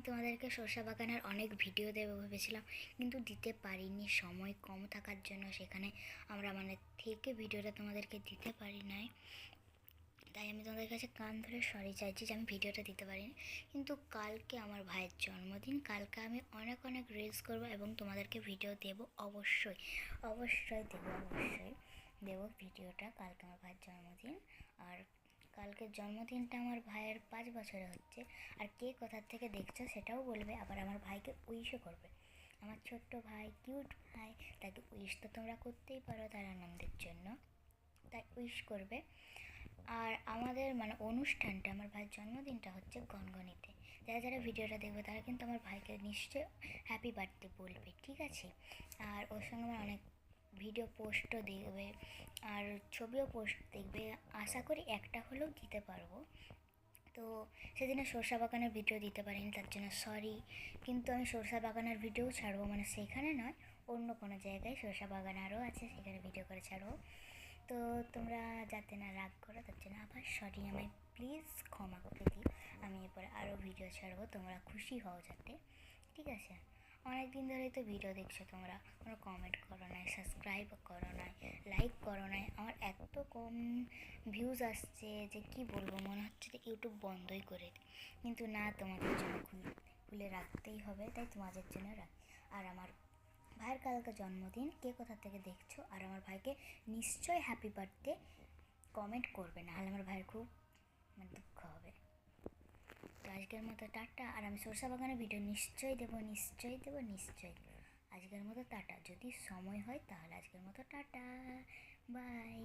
আমি তোমাদেরকে সরষা বাগানের অনেক ভিডিও দেবো ভেবেছিলাম, কিন্তু দিতে পারিনি, সময় কম থাকার জন্য সেখানে আমরা থেকে ভিডিওটা তোমাদেরকে দিতে পারি নাই। তাই আমি তোমাদের কাছে কান ধরে সরি চাইছি যে আমি ভিডিওটা দিতে পারিনি। কিন্তু কালকে আমার ভাইয়ের জন্মদিন, কালকে আমি অনেক অনেক রিলস করবো এবং তোমাদেরকে ভিডিও দেবো, অবশ্যই দেবো ভিডিওটা। কালকে আমার ভাইয়ের জন্মদিন, আর কালকের জন্মদিনটা আমার ভাইয়ের 5 বছরে হচ্ছে। আর কে কোথার থেকে দেখছো সেটাও বলবে, আবার আমার ভাইকে উইশও করবে। আমার ছোট্ট ভাই, কিউট ভাই, তাকে উইশ তো তোমরা করতেই পারো তার আনন্দের জন্য, তাই উইশ করবে। আর আমাদের অনুষ্ঠানটা, আমার ভাইয়ের জন্মদিনটা হচ্ছে গনগনিতে। যারা যারা ভিডিওটা দেখবে তারা কিন্তু আমার ভাইকে নিশ্চয়ই হ্যাপি বার্থডে বলবে, ঠিক আছে? আর ওর সঙ্গে আমার অনেক ভিডিও পোস্টও দেখবে আর ছবিও পোস্ট দেখবে, আশা করি একটা হলেও দিতে পারবো। তো সেদিনে সরষা বাগানের ভিডিও দিতে পারিনি, তার জন্য সরি। কিন্তু আমি সরষা বাগানের ভিডিও ছাড়বো, সেখানে নয়, অন্য কোনো জায়গায় সরষা বাগান আরও আছে, সেখানে ভিডিও করে ছাড়বো। তো তোমরা যাতে না রাগ করো তার জন্য আবার সরি, আমায় প্লিজ ক্ষমা করে দিই। আমি এরপরে আরও ভিডিও ছাড়বো, তোমরা খুশি হও যাতে, ঠিক আছে? অনেক দিন ধরেই তো ভিডিও দেখছো, তোমরা কোনো কমেন্ট করো নাই, সাবস্ক্রাইব করো নাই, লাইক করো নাই। আমার এত কম ভিউজ আসছে যে কি বলবো, মনে হচ্ছে যে ইউটিউব বন্ধই করে দিই। কিন্তু না, তোমাদের জন্য খুলে রাখতেই হবে, তাই তোমাদের জন্য রাখ। আর আমার ভাইয়ের কালকে জন্মদিন, কে কোথা থেকে দেখছো, আর আমার ভাইকে নিশ্চয়ই হ্যাপি বার্থডে কমেন্ট করবে, না হলে আমার ভাইয়ের খুব দুঃখ হবে। তো আজকের মতো টাটা। আর আমি সরষা বাগানের ভিডিও নিশ্চয়ই দেবো। আজকের মতো টাটা, যদি সময় হয় তাহলে। আজকের মতো টাটা, বাই।